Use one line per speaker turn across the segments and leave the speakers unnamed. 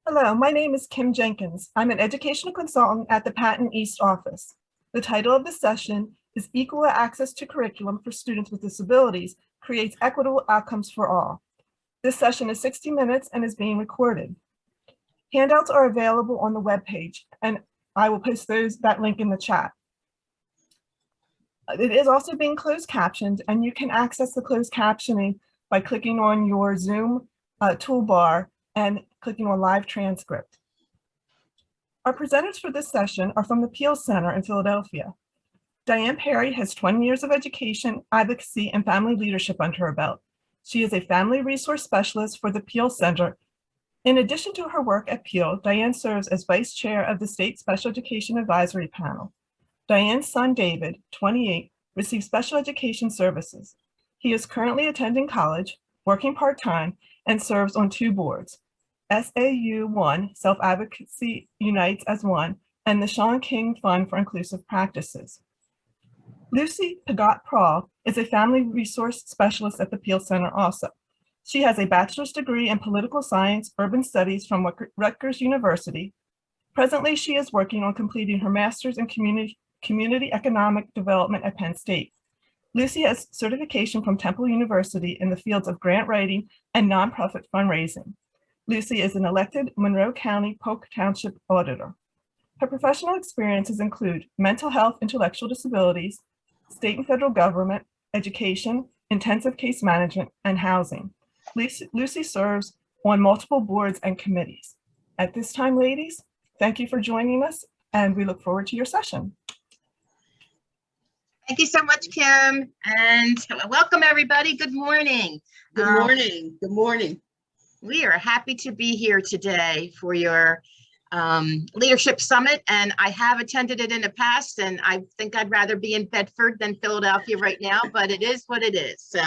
Hello, my name is Kim Jenkins. I'm an educational consultant at the Patent East office. The title of the session is Equal Access to Curriculum for Students with Disabilities Creates Equitable Outcomes for All. This session is 60 minutes and is being recorded. Handouts are available on the webpage, and I will post that link in the chat. It is also being closed captioned, and you can access the closed captioning by clicking on your Zoom toolbar and clicking on live transcript. Our presenters for this session are from the PEAL Center in Philadelphia. Diane Perry has 20 years of education, advocacy, and family leadership under her belt. She is a family resource specialist for the PEAL Center. In addition to her work at PEAL, Diane serves as vice chair of the State Special Education Advisory Panel. Diane's son, David, 28, receives special education services. He is currently attending college, working part-time, and serves on 2 boards. SAU 1, Self-Advocacy Unites as One, and the Sean King Fund for Inclusive Practices. Lucy Pagat-Prawl is a family resource specialist at the PEAL Center also. She has a bachelor's degree in political science, urban studies from Rutgers University. Presently, she is working on completing her master's in community economic development at Penn State. Lucy has certification from Temple University in the fields of grant writing and nonprofit fundraising. Lucy is an elected Monroe County Polk Township auditor. Her professional experiences include mental health, intellectual disabilities, state and federal government, education, intensive case management, and housing. Lucy serves on multiple boards and committees. At this time, ladies, thank you for joining us, and we look forward to your session.
Thank you so much, Kim, and welcome everybody. Good morning.
Good morning. Good morning.
We are happy to be here today for your Leadership Summit, and I have attended it in the past, and I think I'd rather be in Bedford than Philadelphia right now, but it is what it is. So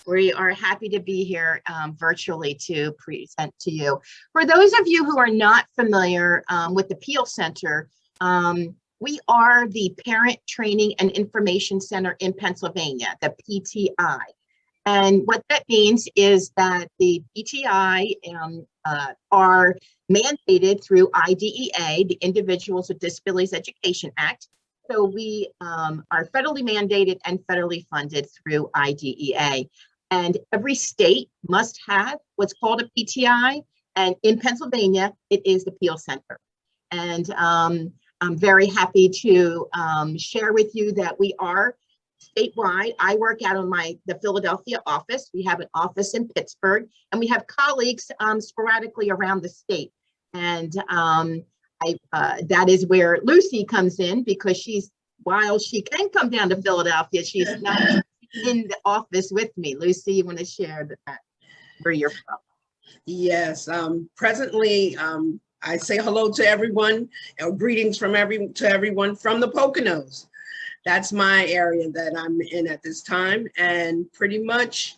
we are happy to be here virtually to present to you. For those of you who are not familiar with the PEAL Center, we are the Parent Training and Information Center in Pennsylvania, the PTI. And what that means is that the PTI are mandated through IDEA, the Individuals with Disabilities Education Act. So we are federally mandated and federally funded through IDEA. And every state must have what's called a PTI. And in Pennsylvania, it is the PEAL Center. And I'm very happy to share with you that we are statewide. I work out of the Philadelphia office. We have an office in Pittsburgh, and we have colleagues sporadically around the state. And that is where Lucy comes in, because while she can come down to Philadelphia, she's not in the office with me. Lucy, you want to share that, where you're from?
Yes, presently, I say hello to everyone, greetings to everyone from the Poconos. That's my area that I'm in at this time, and pretty much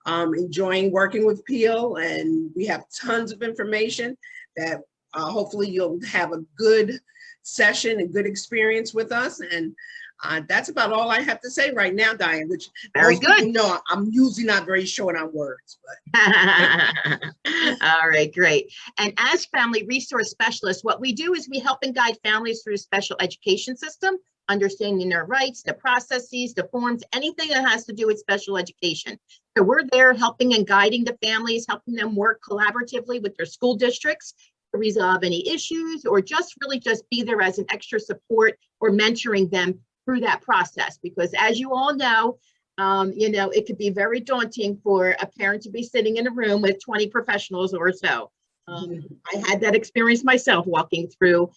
enjoying working with PEAL, and we have tons of information that hopefully you'll have a good session, a good experience with us, and that's about all I have to say right now, Diane, which
very good.
No, I'm usually not very short on words, but.
All right, great. And as family resource specialists, what we do is we help and guide families through special education system, understanding their rights, the processes, the forms, anything that has to do with special education. So we're there helping and guiding the families, helping them work collaboratively with their school districts to resolve any issues, or just be there as an extra support or mentoring them through that process. Because as you all know, it could be very daunting for a parent to be sitting in a room with 20 professionals or so. I had that experience myself walking through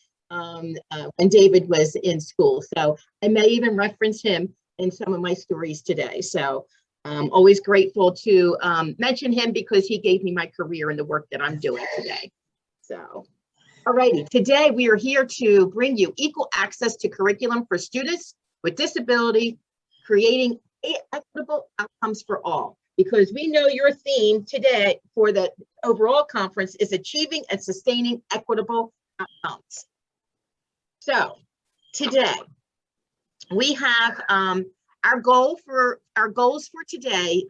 when David was in school. So I may even reference him in some of my stories today. So I'm always grateful to mention him, because he gave me my career in the work that I'm doing today. So, all righty. Today we are here to bring you equal access to curriculum for students with disability, creating equitable outcomes for all. Because we know your theme today for the overall conference is achieving and sustaining equitable outcomes. So today we have Our goals for today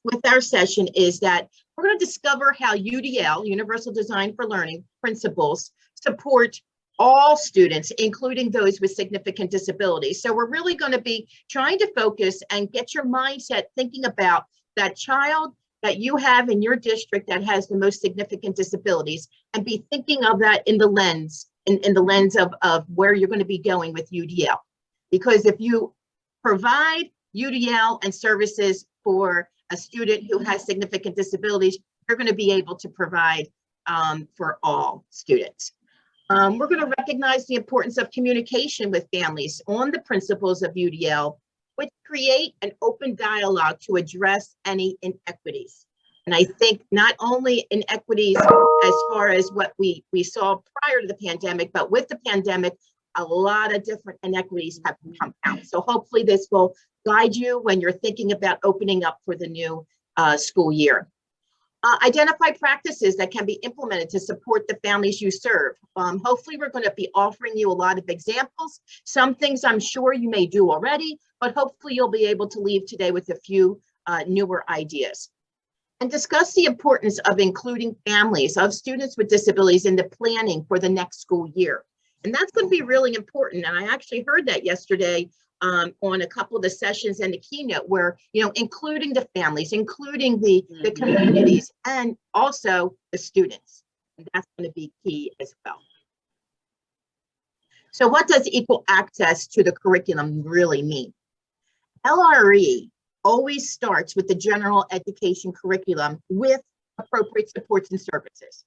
with our session is that we're going to discover how UDL, Universal Design for Learning principles, support all students, including those with significant disabilities. So we're really going to be trying to focus and get your mindset thinking about that child that you have in your district that has the most significant disabilities, and be thinking of that in the lens, in the lens of where you're going to be going with UDL. Because if you provide UDL and services for a student who has significant disabilities, you're going to be able to provide for all students. We're going to recognize the importance of communication with families on the principles of UDL, which create an open dialogue to address any inequities. And I think not only inequities as far as what we saw prior to the pandemic, but with the pandemic, a lot of different inequities have come out. So hopefully this will guide you when you're thinking about opening up for the new school year. Identify practices that can be implemented to support the families you serve. Hopefully we're going to be offering you a lot of examples. Some things I'm sure you may do already, but hopefully you'll be able to leave today with a few newer ideas. And discuss the importance of including families of students with disabilities in the planning for the next school year. And that's going to be really important. And I actually heard that yesterday on a couple of the sessions and the keynote, where, you know, including the families, including the communities, and also the students. And that's going to be key as well. So what does equal access to the curriculum really mean? LRE always starts with the general education curriculum with appropriate supports and services.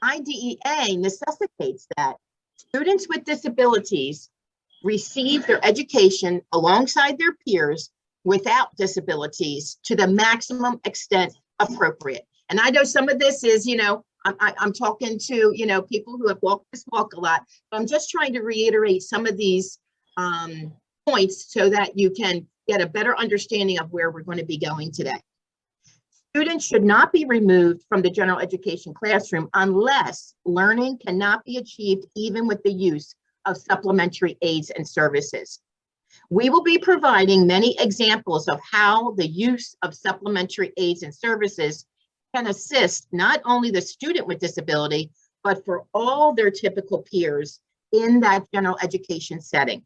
IDEA necessitates that students with disabilities receive their education alongside their peers without disabilities to the maximum extent appropriate. And I know some of this is, you know, I'm talking to, you know, people who have walked this walk a lot, but I'm just trying to reiterate some of these points so that you can get a better understanding of where we're going to be going today. Students should not be removed from the general education classroom unless learning cannot be achieved even with the use of supplementary aids and services. We will be providing many examples of how the use of supplementary aids and services can assist not only the student with disability, but for all their typical peers in that general education setting.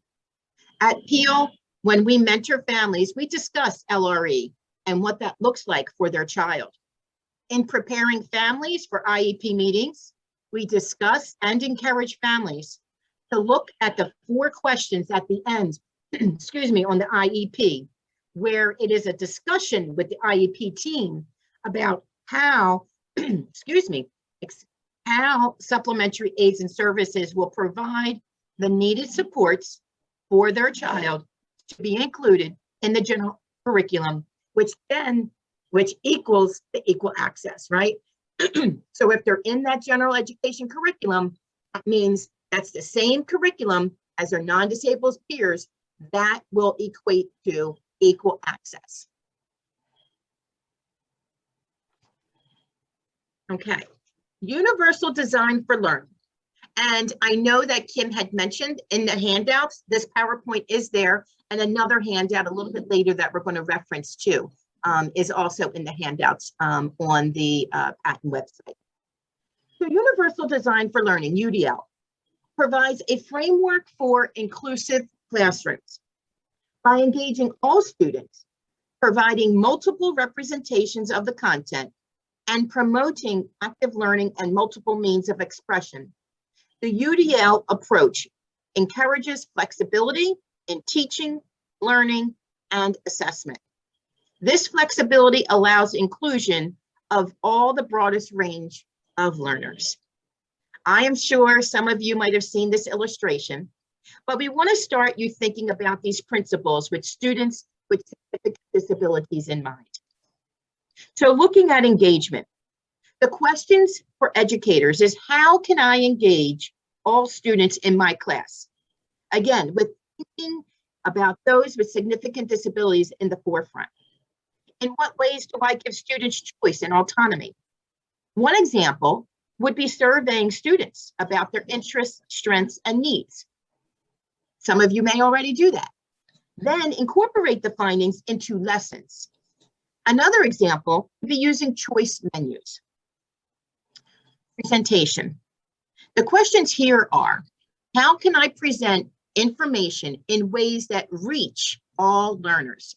At PEAL, when we mentor families, we discuss LRE and what that looks like for their child. In preparing families for IEP meetings, we discuss and encourage families to look at the 4 questions at the end, excuse me, on the IEP, where it is a discussion with the IEP team about how, excuse me, how supplementary aids and services will provide the needed supports for their child to be included in the general curriculum, which equals the equal access, right? So if they're in that general education curriculum, that means that's the same curriculum as their non-disabled peers. That will equate to equal access. Okay, universal design for learning. And I know that Kim had mentioned in the handouts, this PowerPoint is there, and another handout a little bit later that we're going to reference too is also in the handouts on the patent website. So universal design for learning, UDL, provides a framework for inclusive classrooms by engaging all students, providing multiple representations of the content, and promoting active learning and multiple means of expression. The UDL approach encourages flexibility in teaching, learning, and assessment. This flexibility allows inclusion of all the broadest range of learners. I am sure some of you might have seen this illustration, but we want to start you thinking about these principles with students with significant disabilities in mind. So looking at engagement, the questions for educators is, how can I engage all students in my class? Again, with thinking about those with significant disabilities in the forefront. In what ways do I give students choice and autonomy? One example would be surveying students about their interests, strengths, and needs. Some of you may already do that. Then incorporate the findings into lessons. Another example would be using choice menus. Presentation. The questions here are, how can I present information in ways that reach all learners?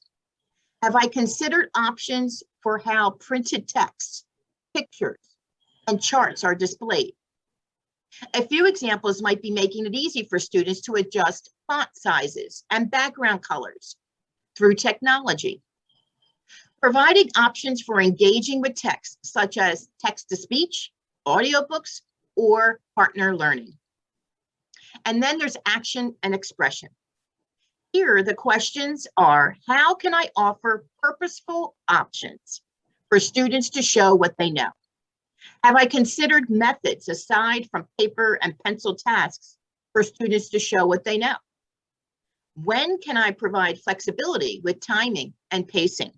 Have I considered options for how printed text, pictures, and charts are displayed? A few examples might be making it easy for students to adjust font sizes and background colors through technology. Providing options for engaging with text, such as text-to-speech, audiobooks, or partner learning. And then there's action and expression. Here, the questions are, how can I offer purposeful options for students to show what they know? Have I considered methods aside from paper and pencil tasks for students to show what they know? When can I provide flexibility with timing and pacing?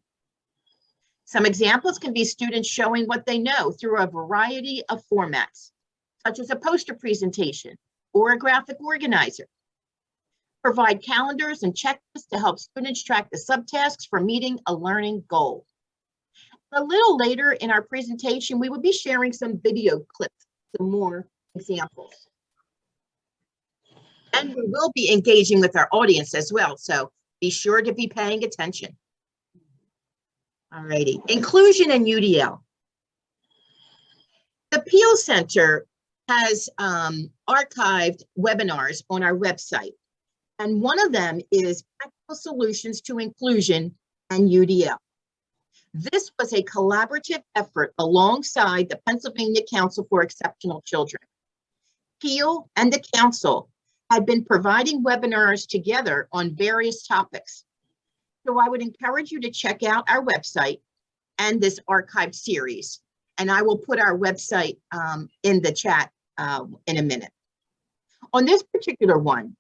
Some examples can be students showing what they know through a variety of formats, such as a poster presentation or a graphic organizer. Provide calendars and checklists to help students track the subtasks for meeting a learning goal. A little later in our presentation, we will be sharing some video clips, some more examples. And we will be engaging with our audience as well, so be sure to be paying attention. All righty, inclusion in UDL. The PEAL Center has archived webinars on our website, and one of them is Practical Solutions to Inclusion and UDL. This was a collaborative effort alongside the Pennsylvania Council for Exceptional Children. PEAL and the Council had been providing webinars together on various topics. So I would encourage you to check out our website and this archived series. And I will put our website in the chat in a minute. On this particular one,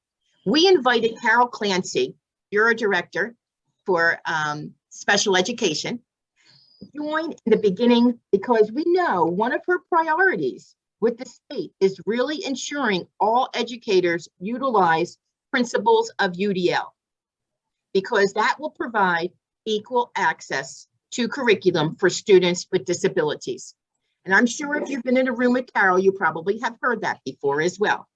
we invited Carol Clancy, Bureau Director for Special Education, join in the beginning because we know one of her priorities with the state is really ensuring all educators utilize principles of UDL, because that will provide equal access to curriculum for students with disabilities. And I'm sure if you've been in a room with Carol, you probably have heard that before as well.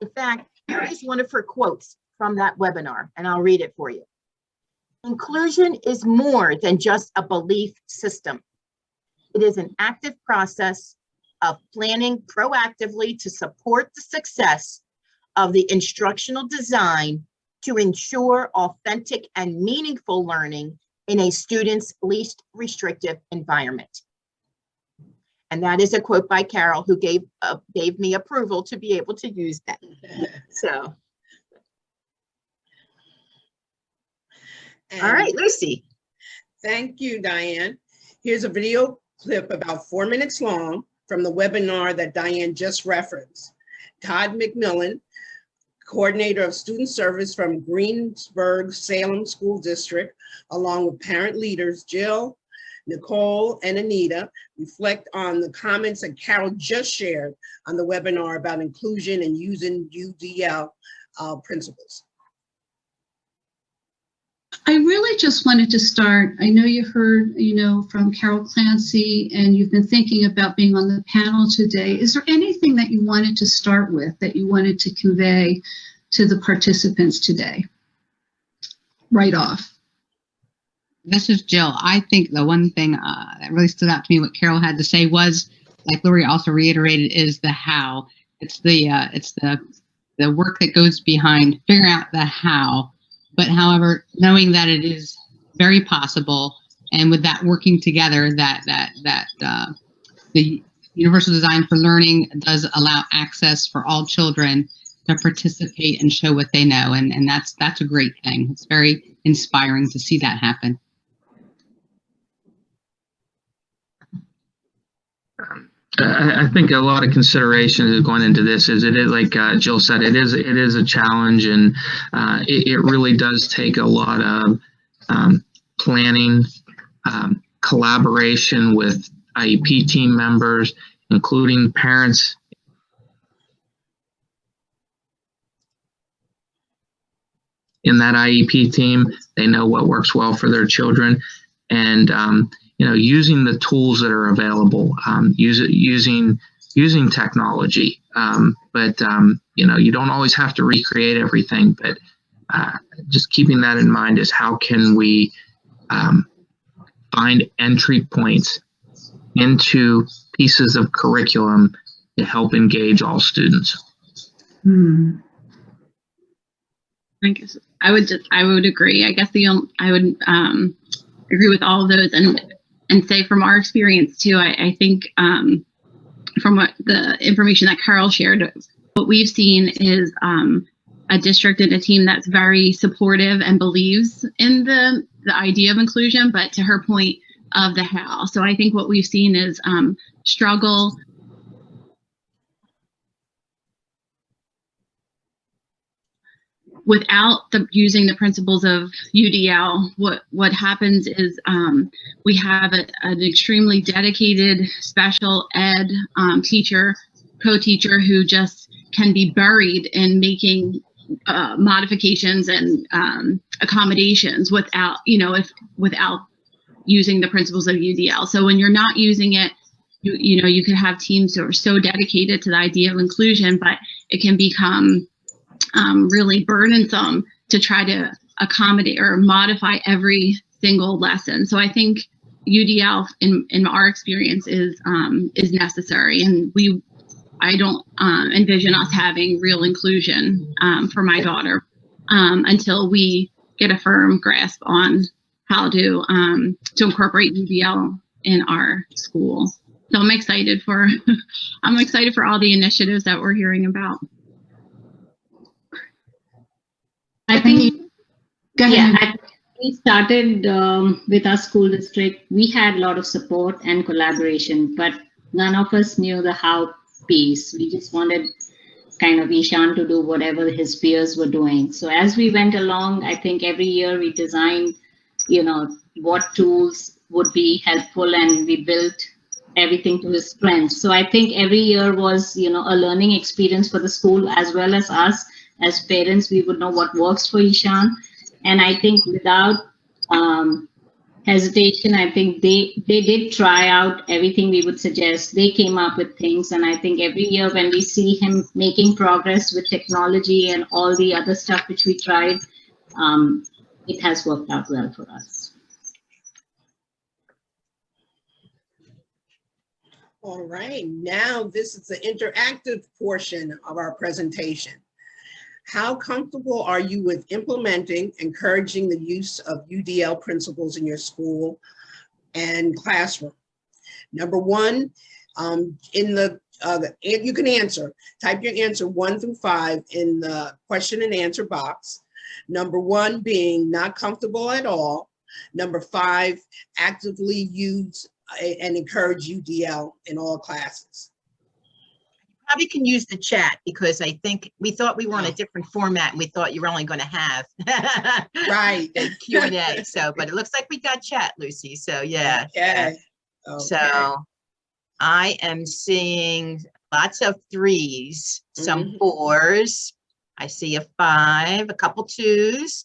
In fact, here is one of her quotes from that webinar, and I'll read it for you. Inclusion is more than just a belief system. It is an active process of planning proactively to support the success of the instructional design to ensure authentic and meaningful learning in a student's least restrictive environment. And that is a quote by Carol, who gave me approval to be able to use that. So. All right, Lucy.
Thank you, Diane. Here's a video clip about 4 minutes long from the webinar that Diane just referenced. Todd McMillan, coordinator of student service from Greensburg Salem School District, along with parent leaders Jill, Nicole, and Anita, reflect on the comments that Carol just shared on the webinar about inclusion and using UDL principles.
I really just wanted to start. I know you heard, from Carol Clancy, and you've been thinking about being on the panel today. Is there anything that you wanted to start with, that you wanted to convey to the participants today? Right off.
This is Jill. I think the one thing that really stood out to me, what Carol had to say, was, like Lori also reiterated, is the how. It's the work that goes behind figuring out the how. But however, knowing that it is very possible, and with that working together, that the Universal Design for Learning does allow access for all children to participate and show what they know, and that's a great thing. It's very inspiring to see that happen.
I think a lot of consideration is going into this. Is it is, like Jill said, it is a challenge, and it really does take a lot of planning, collaboration with IEP team members, including parents. in that IEP team. They know what works well for their children, and using the tools that are available, using technology. But you don't always have to recreate everything. But just keeping that in mind is how can we find entry points into pieces of curriculum to help engage all students.
I guess I would agree. I guess I would agree with all of those, and say from our experience too. I think from what the information that Carol shared, what we've seen is a district and a team that's very supportive and believes in the idea of inclusion, but to her point of the how. So I think what we've seen is struggle without using the principles of UDL. What happens is we have an extremely dedicated special ed teacher, co-teacher who just can be buried in making modifications and accommodations without using the principles of UDL. So when you're not using it, you can have teams who are so dedicated to the idea of inclusion, but it can become really burdensome to try to accommodate or modify every single lesson. So I think UDL, in our experience, is necessary, and I don't envision us having real inclusion for my daughter until we get a firm grasp on how to incorporate UDL in our school. So I'm excited for all the initiatives that we're hearing about.
I think,
Go ahead.
yeah, we started with our school district. We had a lot of support and collaboration, but none of us knew the how piece. We just wanted kind of Ishan to do whatever his peers were doing. So as we went along, I think every year we designed, what tools would be helpful, and we built everything to his strengths. So I think every year was, a learning experience for the school as well as us. As parents, we would know what works for Ishan. And I think without hesitation, I think they did try out everything we would suggest. They came up with things. And I think every year when we see him making progress with technology and all the other stuff which we tried, it has worked out well for us.
All right, now this is the interactive portion of our presentation. How comfortable are you with implementing, encouraging the use of UDL principles in your school and classroom? Number one, you can answer, type your answer 1 through 5 in the question and answer box. Number 1 being not comfortable at all. Number 5, actively use and encourage UDL in all classes.
Probably can use the chat, because I think we thought we were on a different format, and we thought you were only going to have
right
Q&A. So, but it looks like we got chat, Lucy. So yeah.
Okay.
So I am seeing lots of 3s, some 4s. I see a 5, a couple 2s.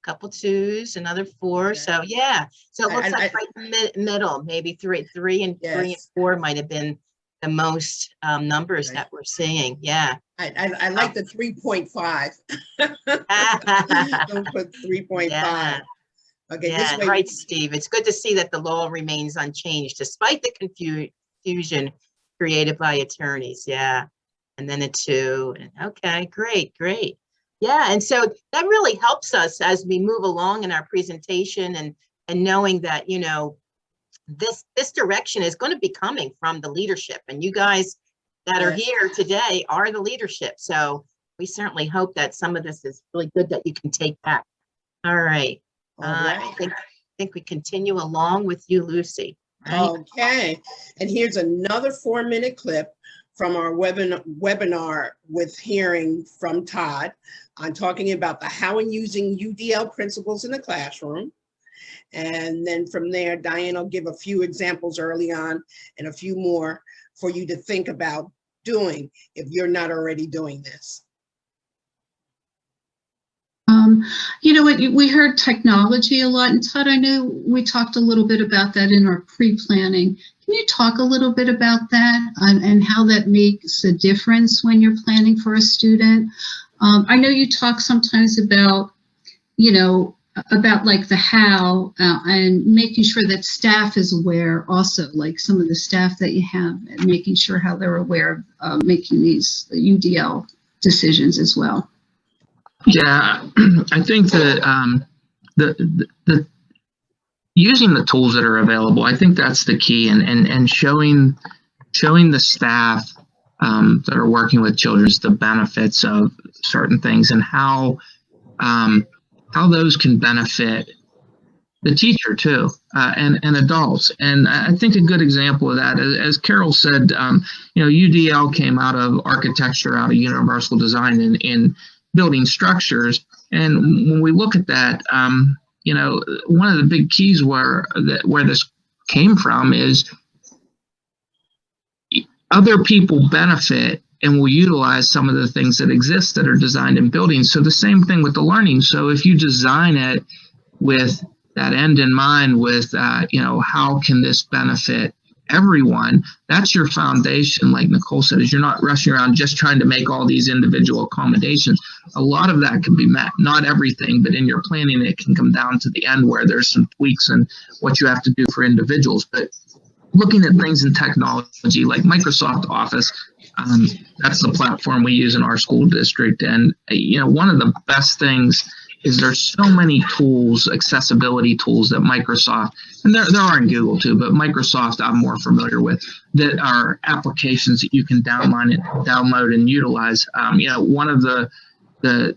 Couple 2s, another 4. Okay. So yeah, so it looks like right middle, maybe 3 and 3 and 4 might have been the most numbers that we're seeing. Yeah,
I like the 3.5. Don't put 3.5.
Yeah.
Okay,
yeah,
this way
right, Steve. It's good to see that the law remains unchanged despite the confusion created by attorneys. Yeah, and then a 2. Okay, great. Yeah, and so that really helps us as we move along in our presentation, and knowing that, this direction is going to be coming from the leadership, and you guys that are here today are the leadership. So we certainly hope that some of this is really good that you can take back. All right. I think we continue along with you, Lucy. Right?
Okay, and here's another 4-minute clip from our webinar with hearing from Todd on talking about the how and using UDL principles in the classroom. And then from there, Diane will give a few examples early on and a few more for you to think about doing if you're not already doing this.
You know what, we heard technology a lot, and Todd, I know we talked a little bit about that in our pre-planning. Can you talk a little bit about that and how that makes a difference when you're planning for a student? I know you talk sometimes about, you know, about like the how and making sure that staff is aware also, like some of the staff that you have, and making sure how they're aware of making these UDL decisions as well.
Yeah, I think that the using the tools that are available, I think that's the key, and showing the staff that are working with children the benefits of certain things and how those can benefit the teacher too, and adults. And I think a good example of that, as Carol said, you know, UDL came out of architecture, out of universal design in building structures. And when we look at that, you know, one of the big keys where this came from is other people benefit and will utilize some of the things that exist that are designed in buildings. So the same thing with the learning. So if you design it with that end in mind, with you know, how can this benefit everyone, that's your foundation. Like Nicole said, is you're not rushing around just trying to make all these individual accommodations. A lot of that can be met, not everything, but in your planning it can come down to the end where there's some tweaks and what you have to do for individuals. But looking at things in technology like Microsoft Office, that's the platform we use in our school district. And you know, one of the best things is there's so many tools, accessibility tools that Microsoft, and there are in Google too, but Microsoft I'm more familiar with, that are applications that you can download and utilize. You know, one of the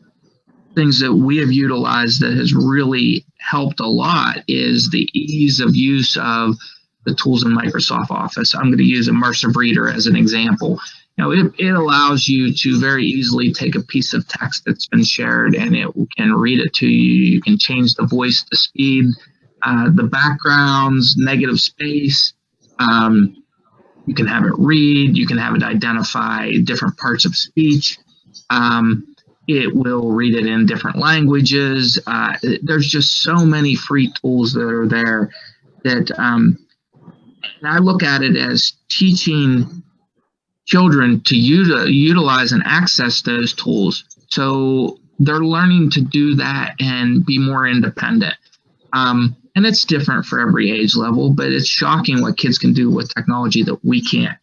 things that we have utilized that has really helped a lot is the ease of use of the tools in Microsoft Office. I'm going to use Immersive Reader as an example. You know, it allows you to very easily take a piece of text that's been shared and it can read it to you. You can change the voice, the speed, the backgrounds, negative space. You can have it read. You can have it identify different parts of speech. It will read it in different languages. There's just so many free tools that are there that and I look at it as teaching children to utilize and access those tools. So they're learning to do that and be more independent. And it's different for every age level, but it's shocking what kids can do with technology that we can't.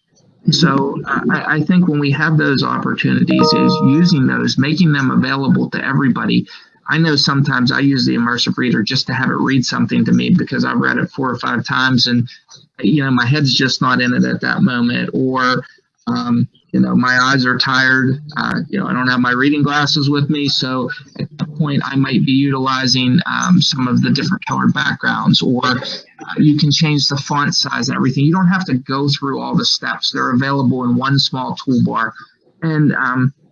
So I think when we have those opportunities is using those, making them available to everybody. I know sometimes I use the Immersive Reader just to have it read something to me because I've read it 4 or 5 times and, you know, my head's just not in it at that moment. Or, you know, my eyes are tired. You know, I don't have my reading glasses with me. So at that point, I might be utilizing some of the different colored backgrounds, or you can change the font size and everything. You don't have to go through all the steps. They're available in one small toolbar. And,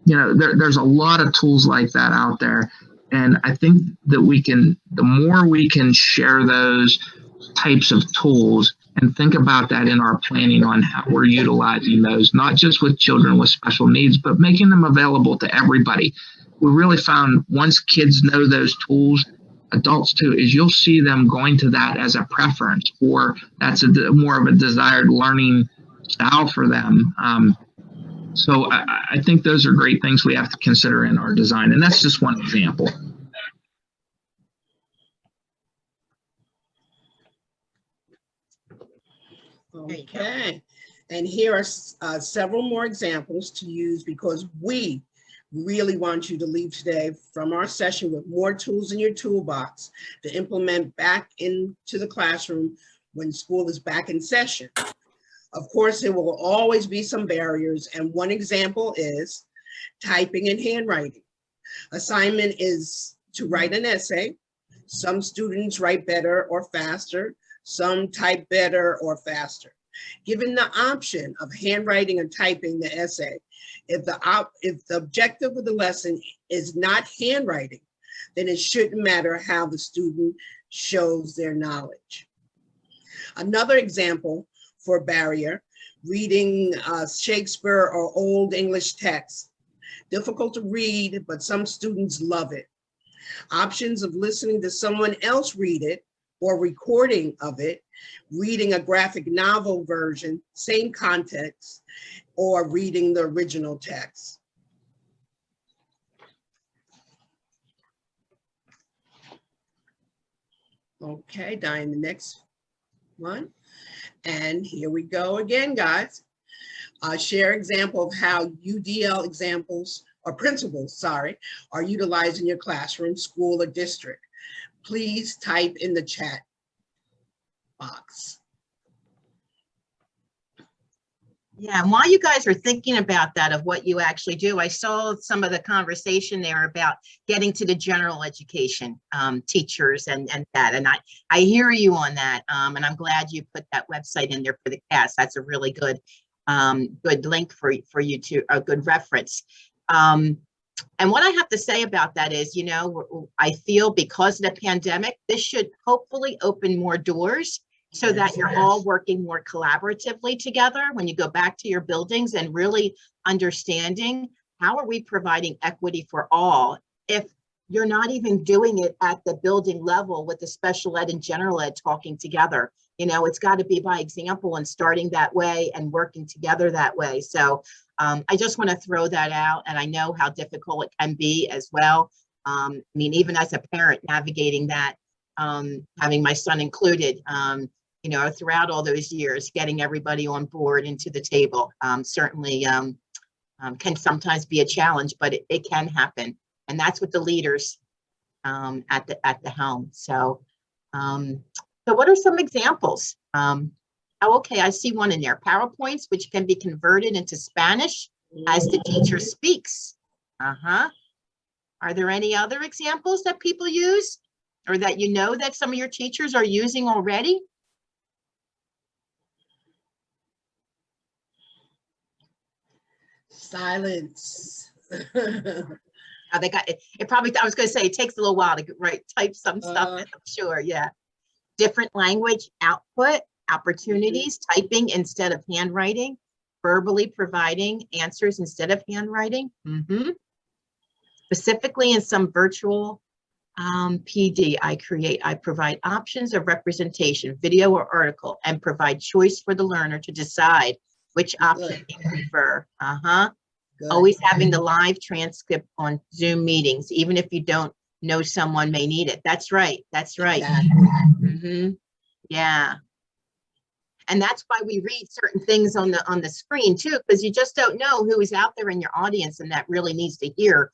you know, there's a lot of tools like that out there. And I think that the more we can share those types of tools and think about that in our planning on how we're utilizing those, not just with children with special needs, but making them available to everybody. We really found once kids know those tools, adults too, is you'll see them going to that as a preference, or that's more of a desired learning style for them. So I think those are great things we have to consider in our design. And that's just one example.
Okay, and here are several more examples to use because we really want you to leave today from our session with more tools in your toolbox to implement back into the classroom when school is back in session. Of course, there will always be some barriers, and one example is typing and handwriting. Assignment is to write an essay. Some students write better or faster. Some type better or faster. Given the option of handwriting or typing the essay, if the objective of the lesson is not handwriting, then it shouldn't matter how the student shows their knowledge. Another example for barrier, reading Shakespeare or Old English text. Difficult to read, but some students love it. options of listening to someone else read it or recording of it, reading a graphic novel version, same context, or reading the original text. Okay, Diane, the next one. And here we go again, guys. Share example of how UDL examples or principles, sorry, are utilized in your classroom, school, or district. Please type in the chat box.
Yeah, and while you guys are thinking about that, of what you actually do, I saw some of the conversation there about getting to the general education teachers and that. And I hear you on that. And I'm glad you put that website in there for the cast. That's a really good good link for you to, a good reference. And what I have to say about that is, you know, I feel because of the pandemic, this should hopefully open more doors so that you're all working more collaboratively together when you go back to your buildings and really understanding how are we providing equity for all if you're not even doing it at the building level with the special ed and general ed talking together. You know, it's got to be by example and starting that way and working together that way. So I just want to throw that out. And I know how difficult it can be as well. I mean, even as a parent navigating that, having my son included, you know, throughout all those years, getting everybody on board into the table certainly can sometimes be a challenge, but it can happen. And that's what the leaders at the helm. So, so what are some examples? Oh, okay, I see one in there. PowerPoints, which can be converted into Spanish as the teacher speaks. Are there any other examples that people use or that you know that some of your teachers are using already?
Silence.
They got it probably, I was going to say, it takes a little while to type some stuff in, I'm sure. Yeah. Different language output, opportunities, typing instead of handwriting, verbally providing answers instead of handwriting. Specifically in some virtual PD, I provide options of representation, video or article, and provide choice for the learner to decide which option they prefer.
Good.
Always having the live transcript on Zoom meetings, even if you don't know someone may need it. That's right. That's right.
Exactly.
Yeah. And that's why we read certain things on the screen too, because you just don't know who is out there in your audience and that really needs to hear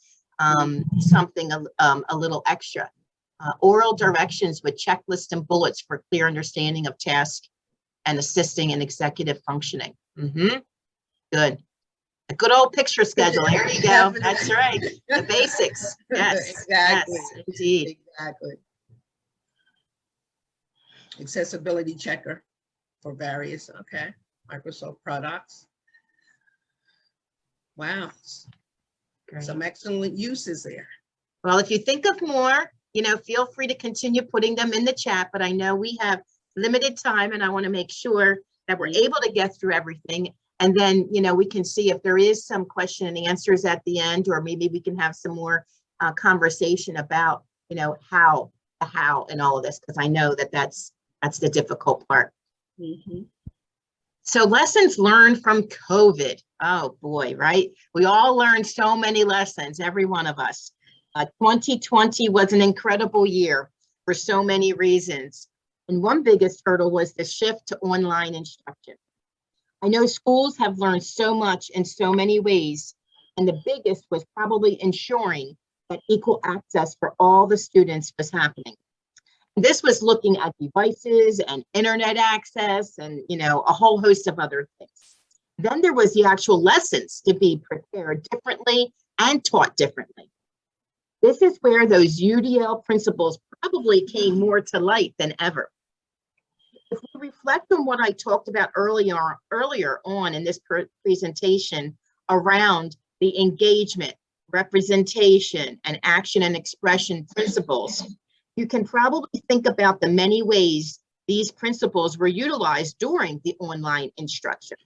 something a little extra. Oral directions with checklists and bullets for clear understanding of task and assisting in executive functioning. Good. A good old picture schedule. There you go. That's right. The basics. Yes.
Exactly.
Yes, indeed.
Exactly. Accessibility checker for various, okay, Microsoft products. Wow.
Great.
Some excellent uses there.
Well, if you think of more, you know, feel free to continue putting them in the chat, but I know we have limited time and I want to make sure that we're able to get through everything. And then, you know, we can see if there is some question and answers at the end, or maybe we can have some more conversation about, you know, how and all of this, because I know that that's the difficult part. So lessons learned from COVID. Oh boy, right? We all learned so many lessons, every one of us. 2020 was an incredible year for so many reasons. And one biggest hurdle was the shift to online instruction. I know schools have learned so much in so many ways, and the biggest was probably ensuring that equal access for all the students was happening. This was looking at devices and internet access and, you know, a whole host of other things. Then there was the actual lessons to be prepared differently and taught differently. This is where those UDL principles probably came more to light than ever. If we reflect on what I talked about earlier on in this presentation around the engagement, representation, and action and expression principles, you can probably think about the many ways these principles were utilized during the online instruction.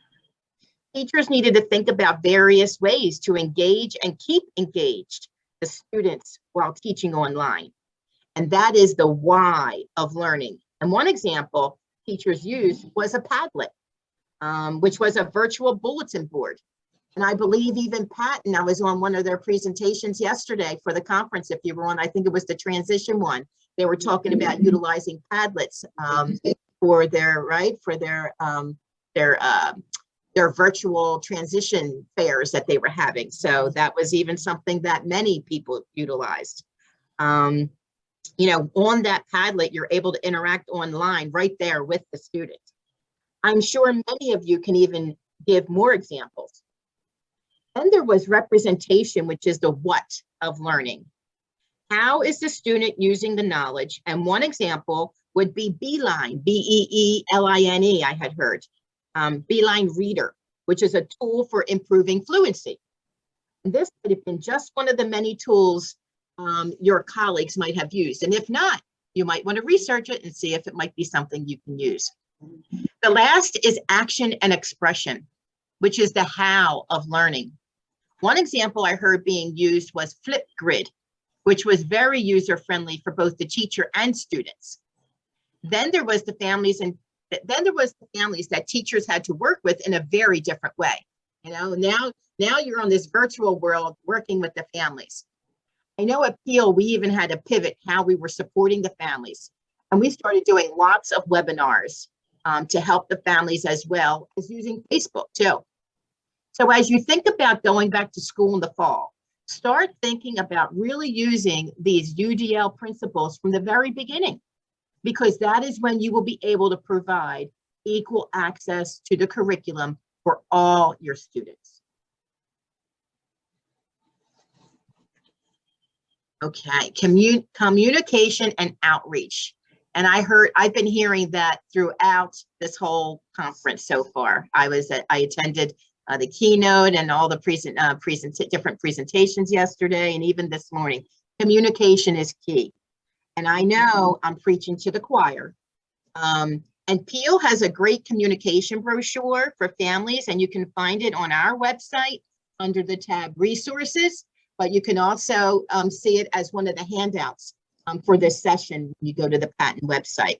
Teachers needed to think about various ways to engage and keep engaged the students while teaching online. And that is the why of learning. And one example teachers used was a Padlet, which was a virtual bulletin board. And I believe even Patton, I was on one of their presentations yesterday for the conference, if you were on, I think it was the transition one. They were talking about utilizing Padlets for their virtual transition fairs that they were having. So that was even something that many people utilized. You know, on that Padlet, you're able to interact online right there with the student. I'm sure many of you can even give more examples. And there was representation, which is the what of learning. How is the student using the knowledge? And one example would be Beeline, B-E-E-L-I-N-E, I had heard. Beeline Reader, which is a tool for improving fluency. And this might have been just one of the many tools your colleagues might have used. And if not, you might want to research it and see if it might be something you can use. The last is action and expression, which is the how of learning. One example I heard being used was Flipgrid, which was very user-friendly for both the teacher and students. Then there was the families that teachers had to work with in a very different way. You know, now you're on this virtual world working with the families. I know at PEAL, we even had to pivot how we were supporting the families. And we started doing lots of webinars to help the families, as well as using Facebook too. So as you think about going back to school in the fall, start thinking about really using these UDL principles from the very beginning, because that is when you will be able to provide equal access to the curriculum for all your students. Okay, communication and outreach. And I've been hearing that throughout this whole conference so far. I attended the keynote and all the different presentations yesterday, and even this morning. Communication is key. And I know I'm preaching to the choir. And PEAL has a great communication brochure for families, and you can find it on our website under the tab Resources, but you can also see it as one of the handouts for this session when you go to the Patent website.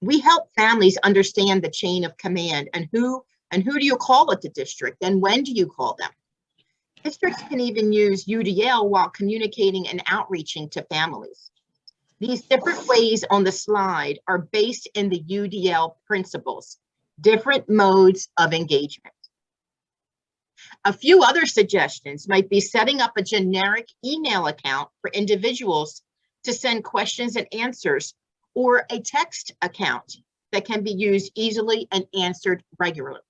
We help families understand the chain of command and who do you call at the district and when do you call them. Districts can even use UDL while communicating and outreaching to families. These different ways on the slide are based in the UDL principles, different modes of engagement. A few other suggestions might be setting up a generic email account for individuals to send questions and answers, or a text account that can be used easily and answered regularly.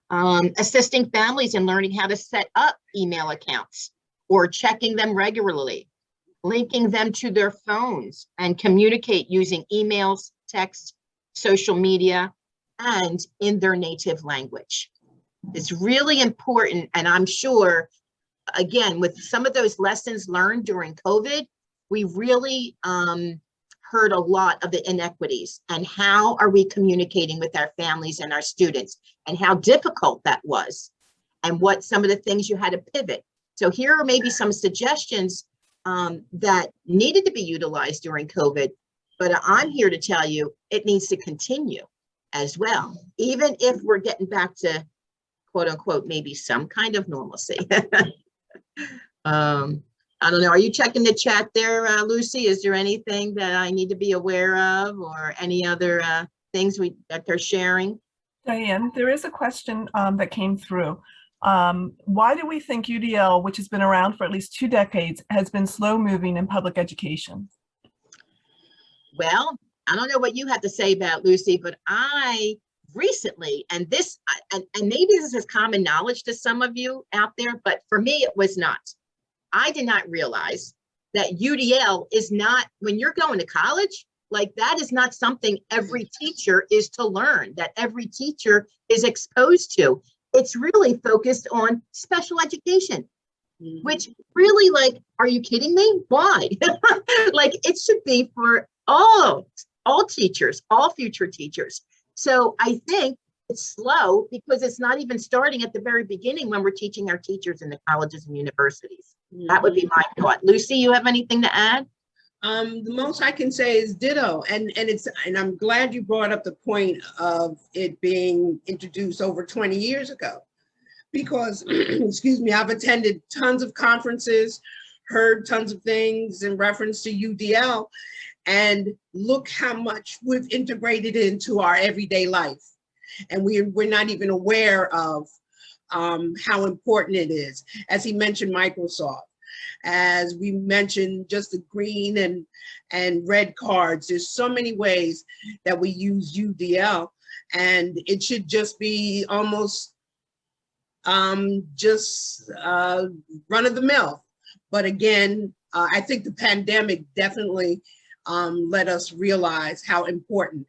Assisting families in learning how to set up email accounts or checking them regularly, linking them to their phones and communicate using emails, text, social media, and in their native language. It's really important, and I'm sure, again, with some of those lessons learned during COVID, we really heard a lot of the inequities and how are we communicating with our families and our students and how difficult that was and what some of the things you had to pivot. So here are maybe some suggestions that needed to be utilized during COVID, but I'm here to tell you it needs to continue as well, even if we're getting back to quote unquote, maybe some kind of normalcy. I don't know. Are you checking the chat there, Lucy? Is there anything that I need to be aware of or any other things that they're sharing?
Diane, there is a question that came through. Why do we think UDL, which has been around for at least 2 decades, has been slow moving in public education?
Well, I don't know what you have to say about Lucy, but I recently, and maybe this is common knowledge to some of you out there, but for me, it was not. I did not realize that UDL is not, when you're going to college, like that is not something every teacher is to learn, that every teacher is exposed to. It's really focused on special education, which really, like, are you kidding me? Why? Like, it should be for all teachers, all future teachers. So I think it's slow because it's not even starting at the very beginning when we're teaching our teachers in the colleges and universities. That would be my thought. Lucy, you have anything to add?
The most I can say is ditto, and I'm glad you brought up the point of it being introduced over 20 years ago, because excuse me, I've attended tons of conferences, heard tons of things in reference to UDL, and look how much we've integrated into our everyday life, and we're not even aware of how important it is. As he mentioned, Microsoft. As we mentioned, just the green and red cards. There's so many ways that we use UDL, and it should just be almost just run of the mill. But again, I think the pandemic definitely let us realize how important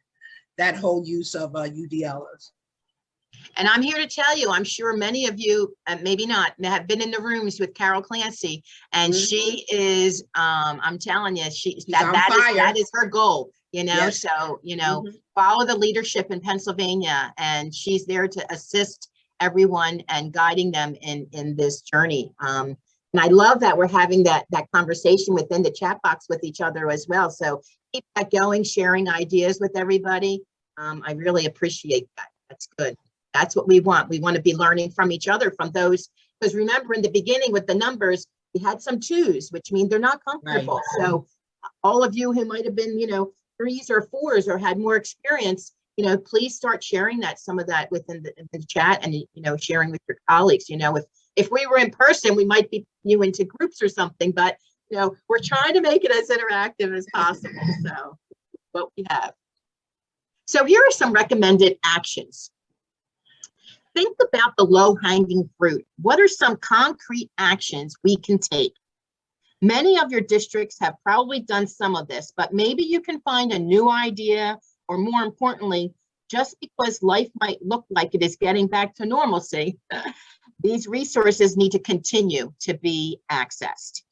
that whole use of UDL is.
And I'm here to tell you, I'm sure many of you, maybe not, have been in the rooms with Carol Clancy, and she is, I'm telling you, that is her goal, you know. Yes. So, you know, follow the leadership in Pennsylvania, and she's there to assist everyone and guiding them in this journey. And I love that we're having that conversation within the chat box with each other as well. So keep that going, sharing ideas with everybody. I really appreciate that. That's good. That's what we want. We want to be learning from each other, from those, because remember in the beginning with the numbers, we had some 2s, which mean they're not comfortable. Right. So all of you who might have been, you know, 3s or 4s or had more experience, you know, please start sharing that, some of that within the chat, and, you know, sharing with your colleagues. You know, if we were in person, we might be you into groups or something, but, you know, we're trying to make it as interactive as possible. So what we have. So here are some recommended actions. Think about the low-hanging fruit. What are some concrete actions we can take? Many of your districts have probably done some of this, but maybe you can find a new idea, or more importantly, just because life might look like it is getting back to normalcy, these resources need to continue to be accessed.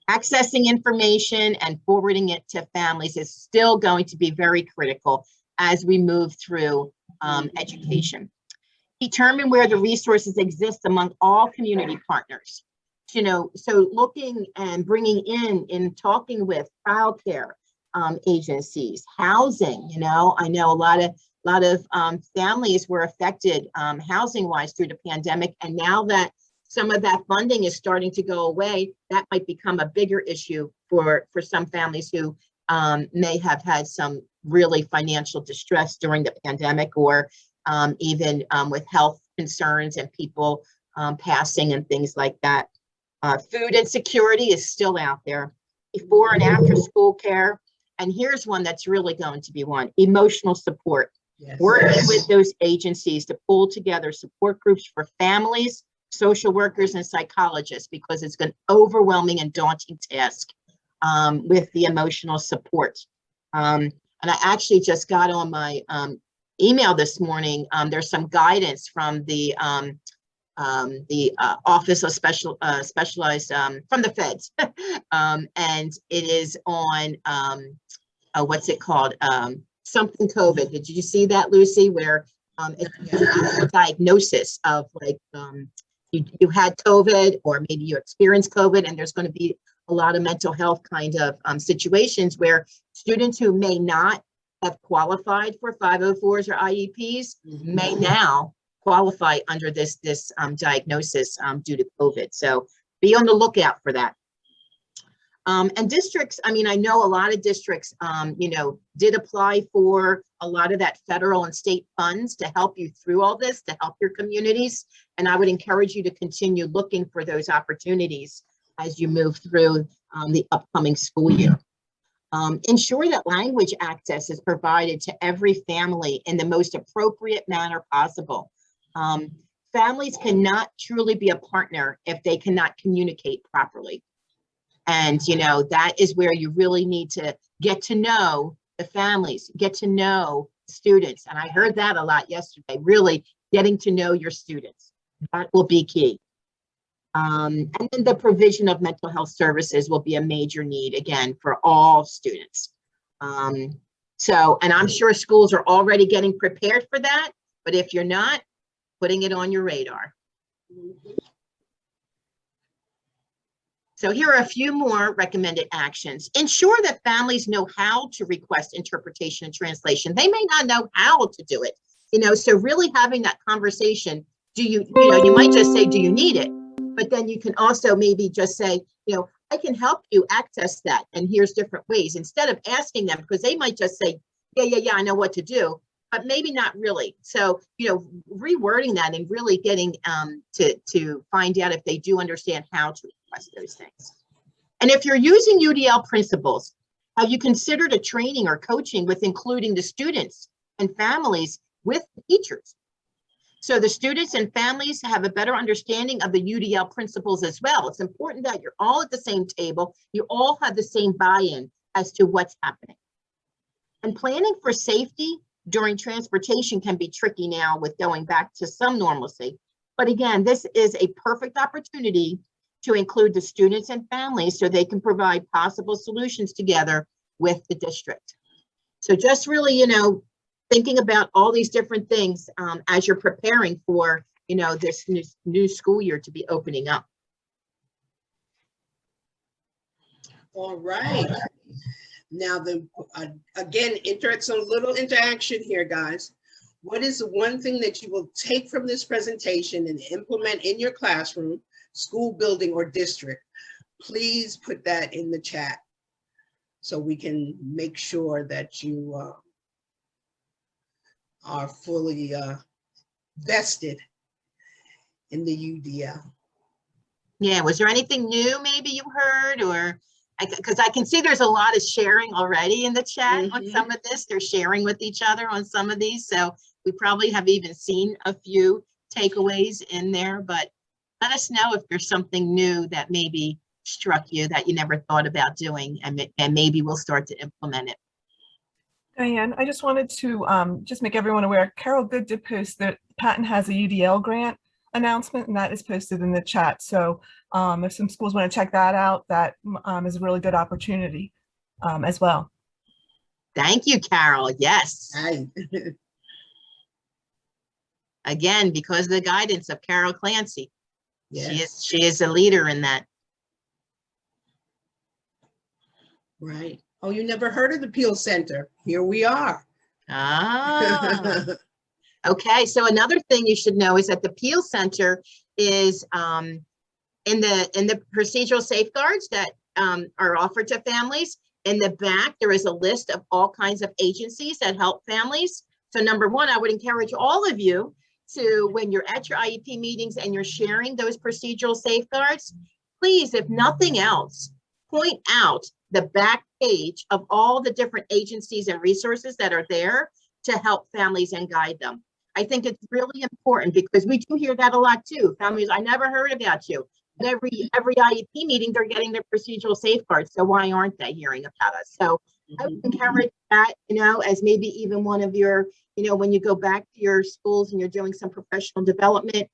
Accessing information and forwarding it to families is still going to be very critical as we move through education. Determine where the resources exist among all community partners. You know, so looking and bringing in talking with childcare agencies, housing. You know, I know a lot of families were affected housing-wise through the pandemic, and now that some of that funding is starting to go away, that might become a bigger issue for some families who may have had some really financial distress during the pandemic, or even with health concerns and people passing and things like that. Food insecurity is still out there. Before and after school care. And here's one that's really going to be one: emotional support. Yes. Working with those agencies to pull together support groups for families, social workers, and psychologists, because it's an overwhelming and daunting task with the emotional support. And I actually just got on my email this morning. There's some guidance from the Office of Specialized from the Feds, and it is on what's it called? Something COVID. Did you see that, Lucy? Where it's a diagnosis of like you had COVID, or maybe you experienced COVID, and there's going to be a lot of mental health kind of situations where students who may not have qualified for 504s or IEPs may now qualify under this diagnosis due to COVID. So be on the lookout for that. And districts, I mean, I know a lot of districts, you know, did apply for a lot of that federal and state funds to help you through all this, to help your communities. And I would encourage you to continue looking for those opportunities as you move through the upcoming school year. Ensure that language access is provided to every family in the most appropriate manner possible. Families cannot truly be a partner if they cannot communicate properly. And, you know, that is where you really need to get to know the families, get to know students. And I heard that a lot yesterday, really getting to know your students. That will be key. And then the provision of mental health services will be a major need, again, for all students. And I'm sure schools are already getting prepared for that, but if you're not, putting it on your radar. So here are a few more recommended actions. Ensure that families know how to request interpretation and translation. They may not know how to do it, so really having that conversation. You might just say, do you need it? But then you can also maybe just say, I can help you access that. And here's different ways, instead of asking them, because they might just say, yeah, I know what to do, but maybe not really. So, rewording that and really getting to find out if they do understand how to request those things. And if you're using UDL principles, have you considered a training or coaching with including the students and families with teachers? So the students and families have a better understanding of the UDL principles as well. It's important that you're all at the same table. You all have the same buy-in as to what's happening. And planning for safety during transportation can be tricky now with going back to some normalcy. But again, this is a perfect opportunity to include the students and families so they can provide possible solutions together with the district. So just really, thinking about all these different things as you're preparing for, this new school year to be opening up.
All right. Now, again, some little interaction here, guys. What is the one thing that you will take from this presentation and implement in your classroom, school building, or district? Please put that in the chat so we can make sure that you are fully vested in the UDL.
Yeah, was there anything new maybe you heard, or because I can see there's a lot of sharing already in the chat on some of this. They're sharing with each other on some of these. So we probably have even seen a few takeaways in there, but let us know if there's something new that maybe struck you that you never thought about doing, and maybe we'll start to implement it.
Diane, I just wanted to just make everyone aware, Carol Good did post that Patton has a UDL grant announcement, and that is posted in the chat. So if some schools want to check that out, that is a really good opportunity as well.
Thank you, Carol. Yes.
Right.
Again, because of the guidance of Carol Clancy.
Yes.
She is a leader in that.
Right. Oh, you never heard of the PEAL Center? Here we are.
Ah. Okay, so another thing you should know is that the PEAL Center is in the procedural safeguards that are offered to families. In the back, there is a list of all kinds of agencies that help families. So number one, I would encourage all of you to, when you're at your IEP meetings and you're sharing those procedural safeguards, please, if nothing else, point out the back page of all the different agencies and resources that are there to help families and guide them. I think it's really important because we do hear that a lot too. Families, I never heard about you. But every IEP meeting, they're getting their procedural safeguards. So why aren't they hearing about us? So I would encourage that, as maybe even one of your, when you go back to your schools and you're doing some professional development,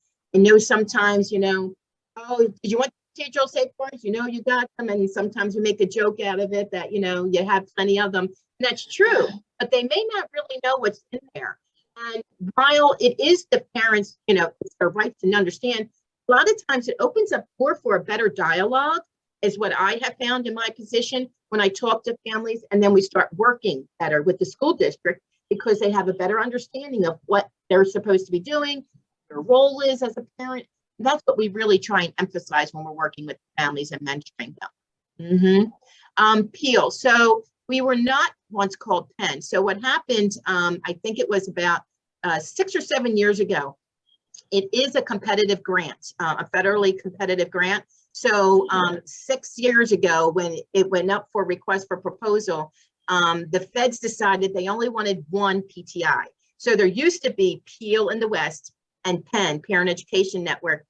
sometimes, oh, did you want procedural safeguards? You got them. And sometimes we make a joke out of it that, you have plenty of them. And that's true, but they may not really know what's in there. And while it is the parents, it's their right to understand, a lot of times it opens up door for a better dialogue, is what I have found in my position when I talk to families, and then we start working better with the school district because they have a better understanding of what they're supposed to be doing, their role is as a parent. That's what we really try and emphasize when we're working with families and mentoring them. PEAL. So we were not once called PEN. So what happened, I think it was about 6 or 7 years ago, it is a competitive grant, a federally competitive grant. So 6 years ago, when it went up for request for proposal, the feds decided they only wanted one PTI. So there used to be PEAL in the West and PEN, Parent Education Network,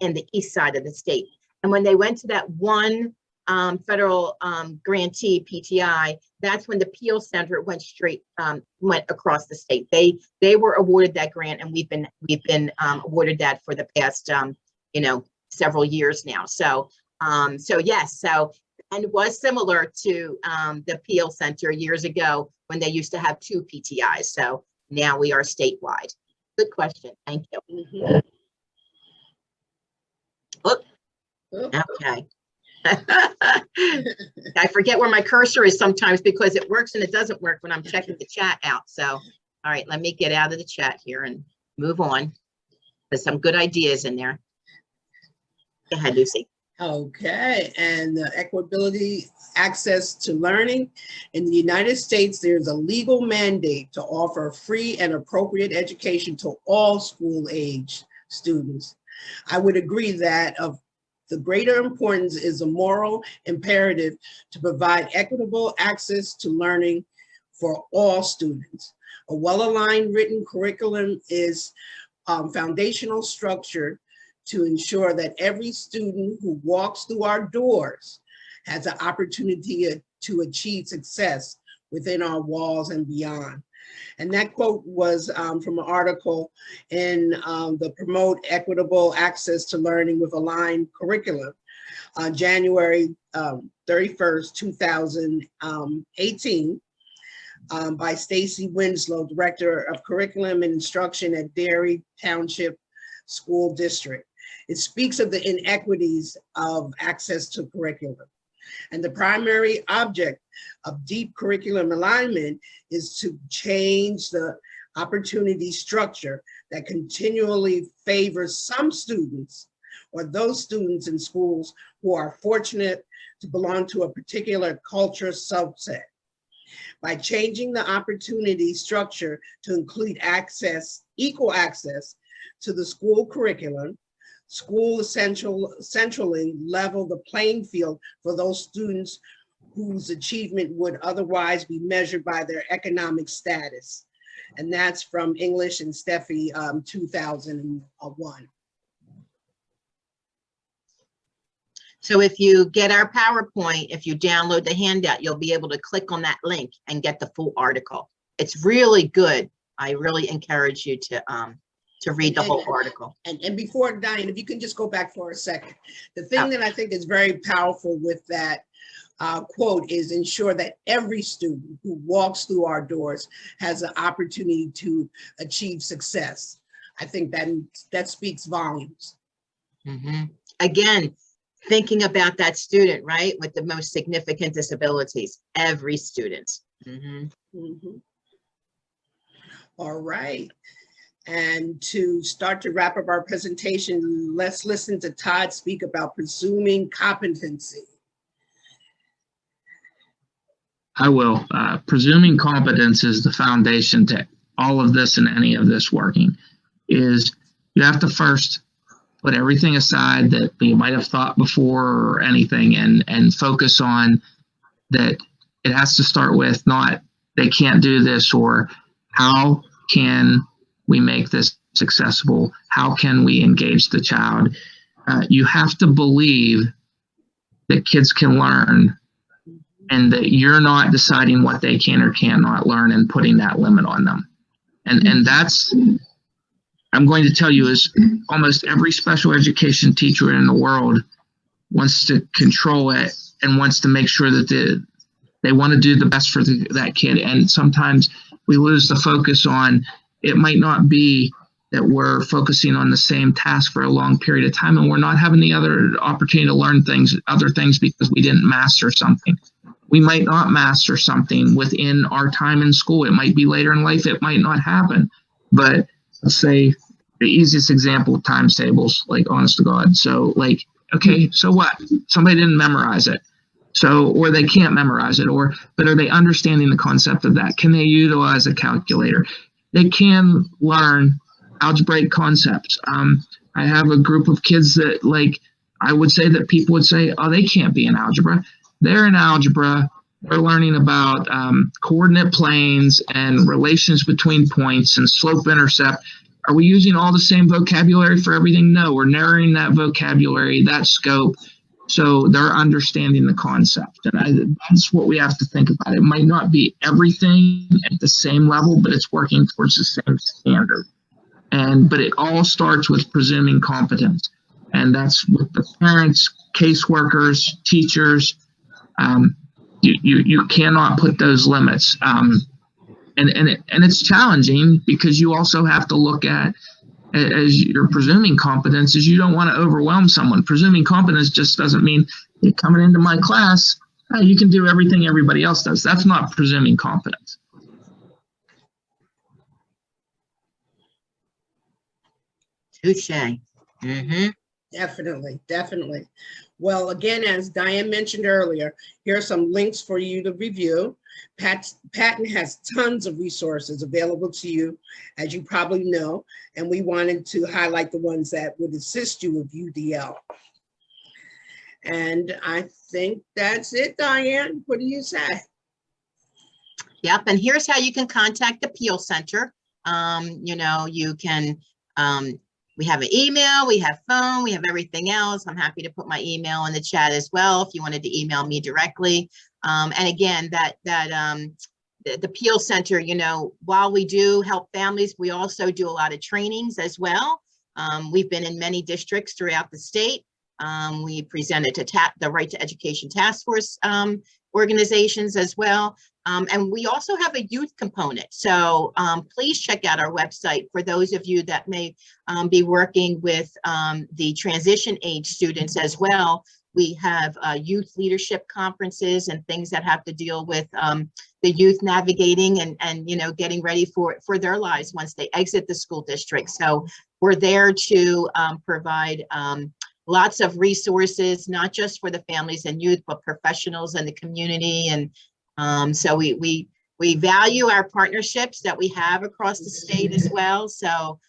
in the east side of the state. And when they went to that one federal grantee PTI, that's when the PEAL Center went across the state. They were awarded that grant, and we've been awarded that for the past several years now. So yes, and it was similar to the PEAL Center years ago when they used to have 2 PTIs. So now we are statewide. Good question. Thank you. Okay. I forget where my cursor is sometimes because it works and it doesn't work when I'm checking the chat out. So, all right, let me get out of the chat here and move on. There's some good ideas in there. Go ahead, Lucy.
Okay, and the equitability access to learning. In the United States, there's a legal mandate to offer free and appropriate education to all school-age students. I would agree that of the greater importance is a moral imperative to provide equitable access to learning for all students. A well-aligned written curriculum is foundational structure to ensure that every student who walks through our doors has an opportunity to achieve success within our walls and beyond. And that quote was from an article in the Promote Equitable Access to Learning with Aligned Curriculum on January 31st, 2018 by Stacy Winslow, Director of Curriculum and Instruction at Derry Township School District. It speaks of the inequities of access to curriculum. And the primary object of deep curriculum alignment is to change the opportunity structure that continually favors some students or those students in schools who are fortunate to belong to a particular culture subset. By changing the opportunity structure to include access, equal access to the school curriculum, school centrally level the playing field for those students whose achievement would otherwise be measured by their economic status. And that's from English and Steffi 2001.
So if you get our PowerPoint, if you download the handout, you'll be able to click on that link and get the full article. It's really good. I really encourage you to read the whole article.
And before, Diane, if you can just go back for a second. The thing that I think is very powerful with that quote is ensure that every student who walks through our doors has an opportunity to achieve success. I think that speaks volumes.
Mm-hmm. Again, thinking about that student, right, with the most significant disabilities, every student. Mm-hmm.
Mm-hmm. All right. And to start to wrap up our presentation, let's listen to Todd speak about presuming competency.
I will. Presuming competence is the foundation to all of this and any of this working. Is you have to first put everything aside that you might have thought before or anything and focus on that it has to start with not they can't do this or how can we make this accessible? How can we engage the child? You have to believe that kids can learn and that you're not deciding what they can or cannot learn and putting that limit on them. And that's, I'm going to tell you, is almost every special education teacher in the world wants to control it and wants to make sure that they want to do the best for that kid. And sometimes we lose the focus on, it might not be that we're focusing on the same task for a long period of time and we're not having the other opportunity to learn other things because we didn't master something. We might not master something within our time in school. It might be later in life. It might not happen. But let's say the easiest example of times tables, like honest to God. So like, okay, so what? Somebody didn't memorize it. So, or they can't memorize it, but are they understanding the concept of that? Can they utilize a calculator? They can learn algebraic concepts. I have a group of kids that, like, I would say that people would say, oh, they can't be in algebra. They're in algebra. They're learning about coordinate planes and relations between points and slope-intercept. Are we using all the same vocabulary for everything? No, we're narrowing that vocabulary, that scope, so they're understanding the concept. And that's what we have to think about. It might not be everything at the same level, but it's working towards the same standard. But it all starts with presuming competence. And that's with the parents, caseworkers, teachers. You cannot put those limits. And it's challenging because you also have to look at as you're presuming competence is you don't want to overwhelm someone. Presuming competence just doesn't mean you're coming into my class, you can do everything everybody else does. That's not presuming competence.
Touche. Mm-hmm.
Definitely, definitely. Well, again, as Diane mentioned earlier, here are some links for you to review. Patton has tons of resources available to you, as you probably know, and we wanted to highlight the ones that would assist you with UDL. And I think that's it, Diane. What do you say?
Yep, and here's how you can contact the PEAL Center. You know, you can, we have an email, we have phone, we have everything else. I'm happy to put my email in the chat as well if you wanted to email me directly. And again, the PEAL Center, you know, while we do help families, we also do a lot of trainings as well. We've been in many districts throughout the state. We presented to the Right to Education Task Force organizations as well. And we also have a youth component. So please check out our website for those of you that may be working with the transition age students as well. We have youth leadership conferences and things that have to deal with the youth navigating and you know, getting ready for their lives once they exit the school district. So we're there to provide lots of resources, not just for the families and youth, but professionals and the community. And so we value our partnerships that we have across the state as well. So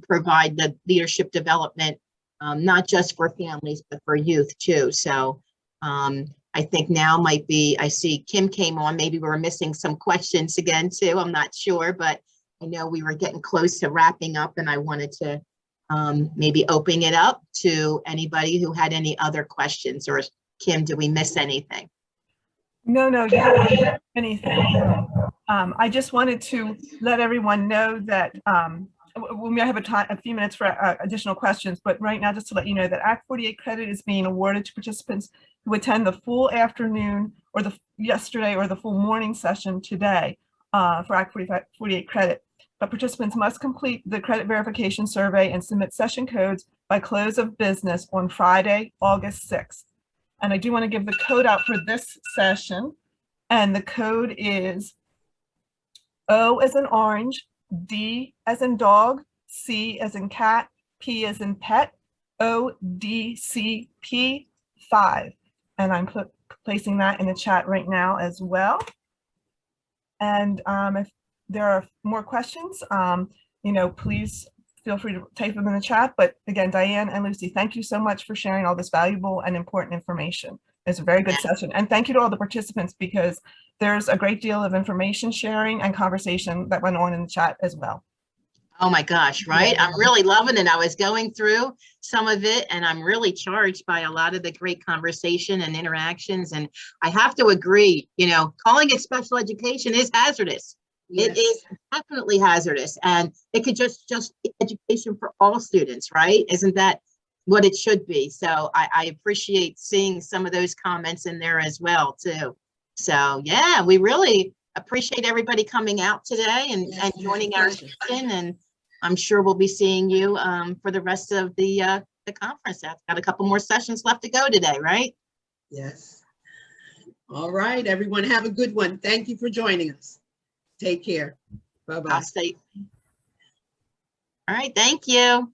provide the leadership development, not just for families, but for youth too. So I think now might be, I see Kim came on, maybe we're missing some questions again too. I'm not sure, but I know we were getting close to wrapping up and I wanted to maybe open it up to anybody who had any other questions. Or Kim, did we miss anything?
No, you don't miss anything. I just wanted to let everyone know that we may have a few minutes for additional questions, but right now, just to let you know that Act 48 credit is being awarded to participants who attend the full afternoon or yesterday or the full morning session today for Act 48 credit. But participants must complete the credit verification survey and submit session codes by close of business on Friday, August 6th. And I do want to give the code out for this session. And the code is O as in orange, D as in dog, C as in cat, P as in pet, ODCP 5. And I'm placing that in the chat right now as well. And if there are more questions, you know, please feel free to type them in the chat. But again, Diane and Lucy, thank you so much for sharing all this valuable and important information. It's a very good session. And thank you to all the participants, because there's a great deal of information sharing and conversation that went on in the chat as well.
Oh my gosh, right? I'm really loving it. I was going through some of it and I'm really charged by a lot of the great conversation and interactions. And I have to agree, you know, calling it special education is hazardous. Yes. It is definitely hazardous, and it could just be education for all students, right? Isn't that what it should be? So I appreciate seeing some of those comments in there as well too. So yeah, we really appreciate everybody coming out today and joining our session, and I'm sure we'll be seeing you for the rest of the conference. I've got a couple more sessions left to go today, right?
Yes. All right, everyone, have a good one. Thank you for joining us. Take care. Bye-bye.
All right, thank you.